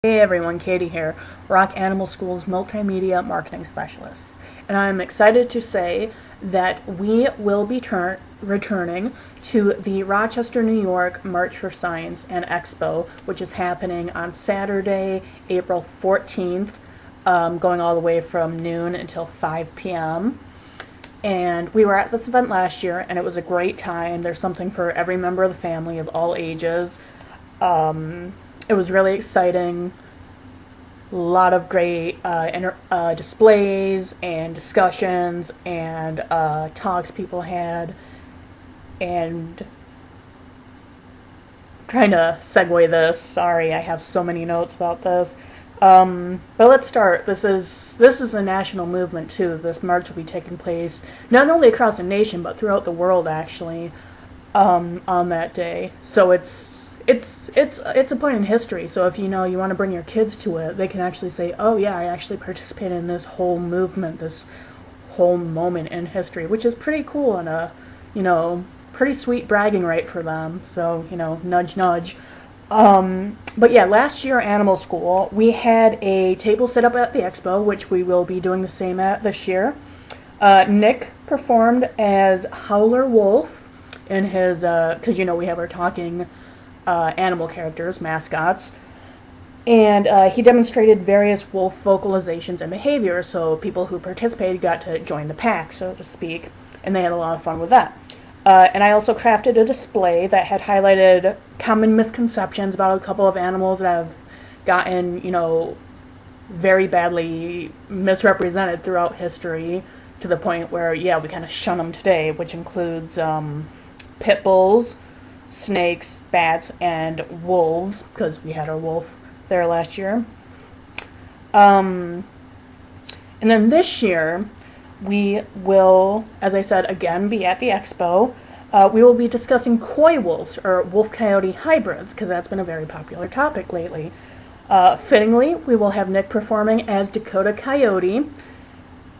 Hey everyone, Katie here, ROC Animal School's Multimedia Marketing Specialist. And I'm excited to say that we will be returning to the Rochester, New York March for Science and Expo, which is happening on Saturday, April 14th, going all the way from noon until 5 p.m. And we were at this event last year, and it was a great time. There's something for every member of the family of all ages. It was really exciting. A lot of great displays and discussions and talks people had. And trying to segue this. Sorry, I have so many notes about this. But let's start. This is a national movement too. This march will be taking place not only across the nation but throughout the world actually on that day. So it's a point in history. So if you want to bring your kids to it, they can actually say, "Oh yeah, I actually participated in this whole movement, this whole moment in history," which is pretty cool and a pretty sweet bragging right for them. So nudge nudge. But yeah, last year at Animal School, we had a table set up at the expo, which we will be doing the same at this year. Nick performed as Howler Wolf in his, because we have our talking animal characters, mascots, and he demonstrated various wolf vocalizations and behaviors, so people who participated got to join the pack, so to speak, and they had a lot of fun with that. And I also crafted a display that had highlighted common misconceptions about a couple of animals that have gotten, very badly misrepresented throughout history, to the point where, yeah, we kind of shun them today, which includes pit bulls, snakes, bats, and wolves, because we had our wolf there last year. And then this year, we will, as I said, again be at the expo. We will be discussing coy wolves, or wolf-coyote hybrids, because that's been a very popular topic lately. Fittingly, we will have Nick performing as Dakota Coyote,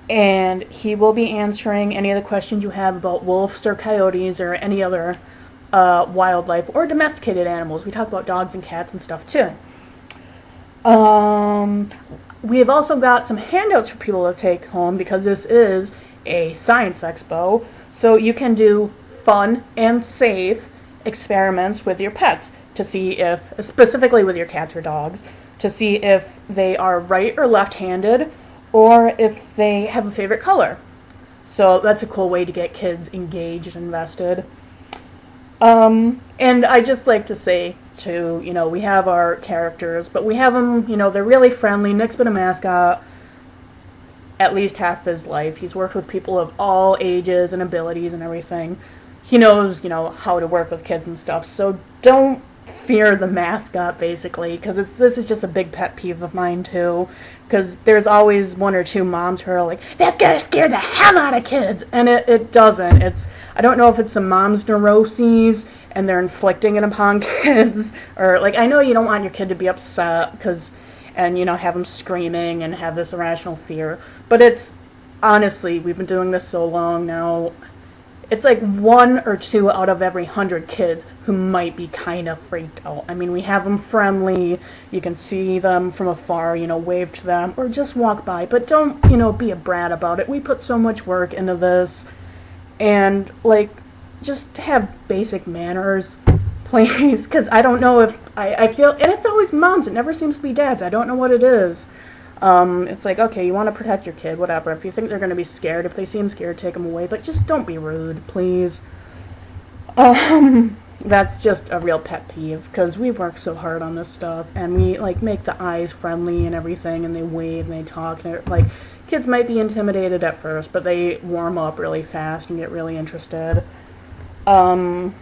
and he will be answering any of the questions you have about wolves or coyotes or any other wildlife or domesticated animals. We talk about dogs and cats and stuff too. We have also got some handouts for people to take home because this is a science expo, so you can do fun and safe experiments with your pets to see if, specifically with your cats or dogs, to see if they are right or left-handed or if they have a favorite color. So that's a cool way to get kids engaged and invested. And I just like to say, too, we have our characters, but we have them, they're really friendly. Nick's been a mascot at least half his life. He's worked with people of all ages and abilities and everything. He knows, how to work with kids and stuff, so don't fear the mascot, basically, because this is just a big pet peeve of mine, too, because there's always one or two moms who are like, "That's gonna scare the hell out of kids," and it doesn't. I don't know if it's some mom's neuroses and they're inflicting it upon kids, or I know you don't want your kid to be upset and have them screaming and have this irrational fear, but it's honestly, we've been doing this so long now, it's like 1 or 2 out of every 100 kids who might be kind of freaked out. I mean, we have them friendly, you can see them from afar, wave to them, or just walk by, but don't, be a brat about it. We put so much work into this, and, just have basic manners, please, because I don't know if, I feel, and it's always moms, it never seems to be dads, I don't know what it is. It's like, okay, you want to protect your kid, whatever. If you think they're going to be scared, if they seem scared, take them away, but just don't be rude, please. That's just a real pet peeve, because we work so hard on this stuff, and we, make the eyes friendly and everything, and they wave, and they talk, and kids might be intimidated at first, but they warm up really fast and get really interested. But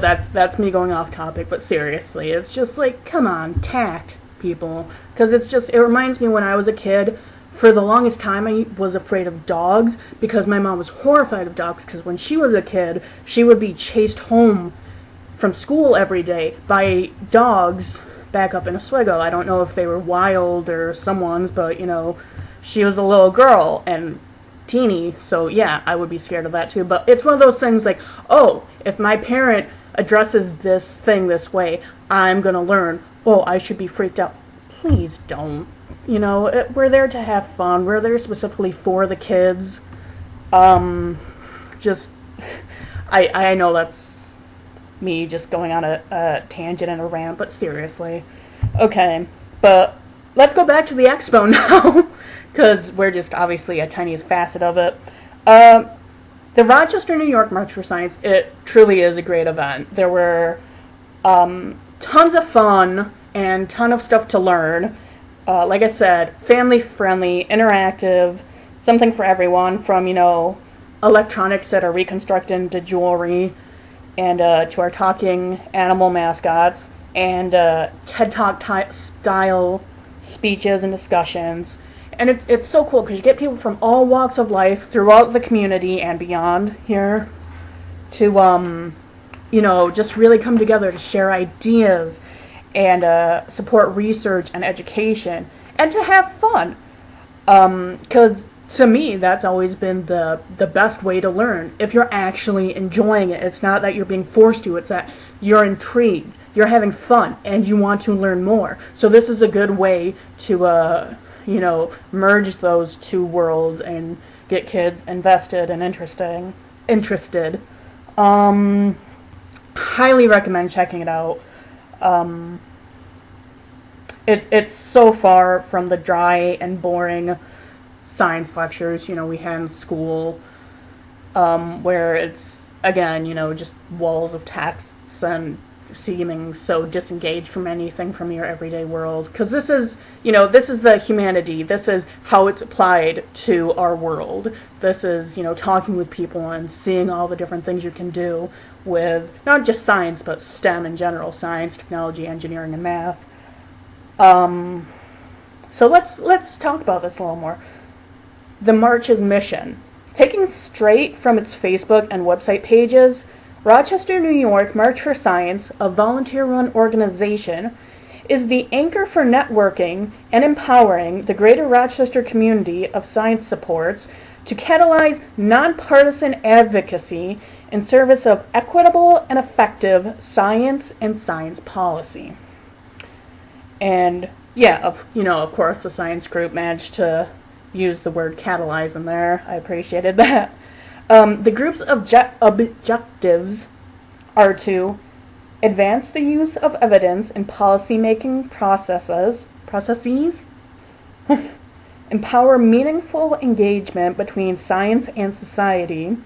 that's me going off topic, but seriously, it's just come on, tact, people, because it reminds me when I was a kid. For the longest time, I was afraid of dogs because my mom was horrified of dogs, because when she was a kid, she would be chased home from school every day by dogs back up in Oswego. I don't know if they were wild or someone's, but, she was a little girl and teeny, so yeah, I would be scared of that too. But it's one of those things oh, if my parent addresses this thing this way, I'm going to learn, oh, I should be freaked out. Please don't. You know, we're there to have fun. We're there specifically for the kids. Just, I know that's me just going on a tangent and a rant, but seriously. Okay, but let's go back to the expo now, because we're just obviously a tiniest facet of it. The Rochester, New York March for Science, it truly is a great event. There were tons of fun and ton of stuff to learn. Like I said, family-friendly, interactive, something for everyone, from, you know, electronics that are reconstructed into jewelry, and to our talking animal mascots, and TED Talk style speeches and discussions. And it's so cool because you get people from all walks of life throughout the community and beyond here to, you know, just really come together to share ideas and support research and education and to have fun. Because to me, that's always been the best way to learn. If you're actually enjoying it, it's not that you're being forced to, it's that you're intrigued, you're having fun, and you want to learn more. So this is a good way to, you know, merge those two worlds and get kids invested and interested. Highly recommend checking it out. It's so far from the dry and boring science lectures, you know, we had in school, where it's, again, you know, just walls of texts and seeming so disengaged from anything from your everyday world. Because this is, you know, this is the humanity. This is how it's applied to our world. This is, you know, talking with people and seeing all the different things you can do with not just science, but STEM in general: science, technology, engineering, and math. So let's talk about this a little more. The March's mission. Taking straight from its Facebook and website pages, Rochester, New York March for Science, a volunteer-run organization, is the anchor for networking and empowering the greater Rochester community of science supports to catalyze nonpartisan advocacy in service of equitable and effective science and science policy. And yeah, of course, the science group managed to use the word catalyze in there. I appreciated that. The group's objectives are to advance the use of evidence in policy-making processes, empower meaningful engagement between science and society,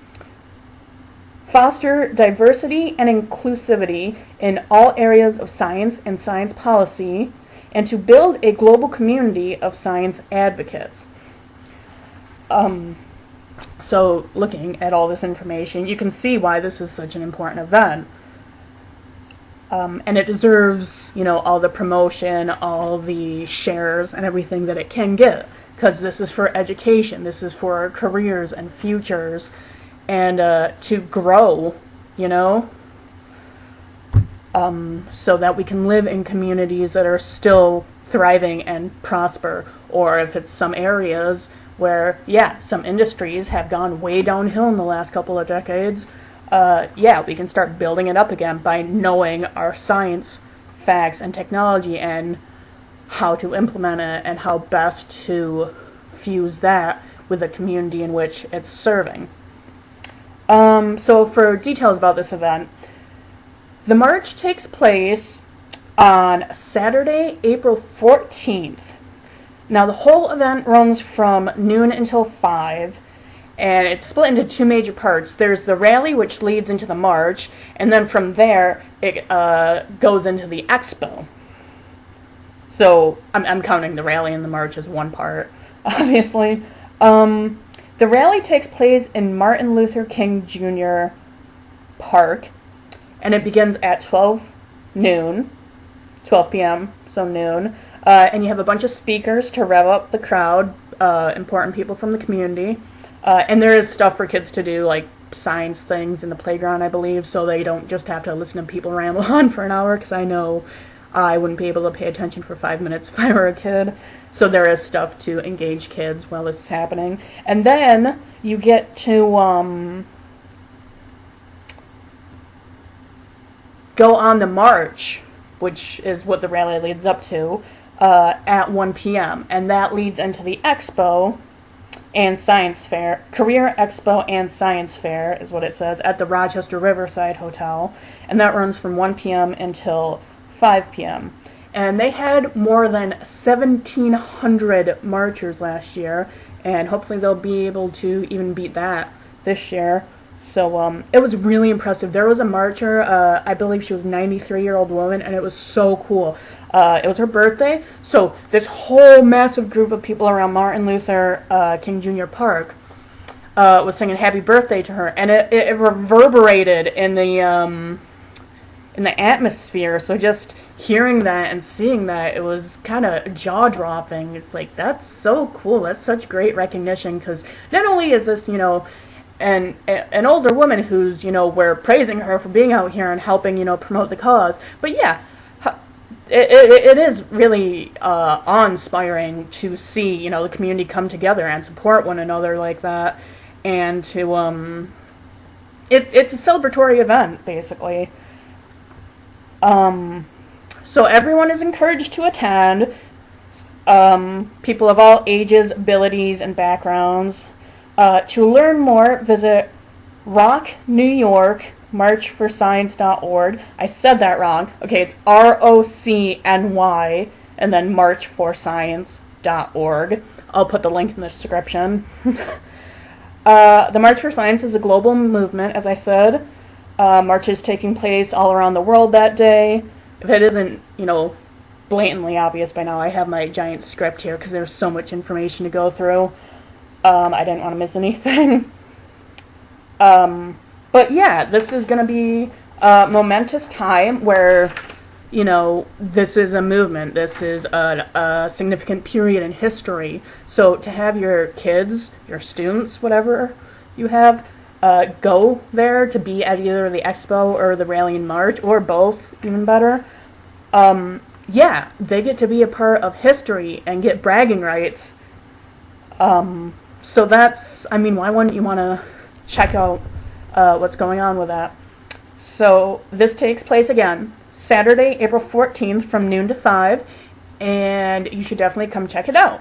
foster diversity and inclusivity in all areas of science and science policy, and to build a global community of science advocates. So looking at all this information, you can see why this is such an important event. And it deserves, you know, all the promotion, all the shares, and everything that it can get. Because this is for education, this is for careers and futures, and to grow, you know, so that we can live in communities that are still thriving and prosper. Or if it's some areas where, yeah, some industries have gone way downhill in the last couple of decades, yeah, we can start building it up again by knowing our science, facts, and technology, and how to implement it, and how best to fuse that with the community in which it's serving. So for details about this event, the march takes place on Saturday, April 14th. Now, the whole event runs from noon until 5, and it's split into two major parts. There's the rally, which leads into the march, and then from there, it goes into the expo. So, I'm counting the rally and the march as one part, obviously. The rally takes place in Martin Luther King Jr. Park, and it begins at 12 p.m., so noon. And you have a bunch of speakers to rev up the crowd, important people from the community. And there is stuff for kids to do, like science things in the playground, I believe, so they don't just have to listen to people ramble on for an hour, because I know I wouldn't be able to pay attention for 5 minutes if I were a kid. So there is stuff to engage kids while this is happening. And then you get to go on the march which is what the rally leads up to, at 1 p.m. And that leads into the Expo and Science Fair, Career Expo and Science Fair is what it says, at the Rochester Riverside Hotel. And that runs from 1 p.m. until 5 p.m. And they had more than 1,700 marchers last year, and hopefully they'll be able to even beat that this year. So it was really impressive. There was a marcher, I believe she was a 93-year-old woman, and it was so cool. It was her birthday, so this whole massive group of people around Martin Luther King Jr. Park was singing happy birthday to her, and it reverberated in the atmosphere. So just hearing that and seeing that, it was kind of jaw-dropping. It's like, that's so cool. That's such great recognition, because not only is this, an older woman who's, we're praising her for being out here and helping, promote the cause, but yeah, it is really awe-inspiring to see, the community come together and support one another like that, and to, it's a celebratory event, basically. So everyone is encouraged to attend, people of all ages, abilities, and backgrounds. To learn more, visit ROC New York marchforscience.org. I said that wrong. Okay, it's ROCNY and then marchforscience.org. I'll put the link in the description. The March for Science is a global movement, as I said. Marches taking place all around the world that day. If it isn't, blatantly obvious by now, I have my giant script here because there's so much information to go through. I didn't want to miss anything. But yeah, this is going to be a momentous time where, this is a movement. This is a significant period in history. So to have your kids, your students, whatever you have, go there to be at either the expo or the rally and march, or both, even better. Yeah, they get to be a part of history and get bragging rights. So that's, why wouldn't you want to check out what's going on with that? So this takes place again Saturday, April 14th from noon to 5, and you should definitely come check it out.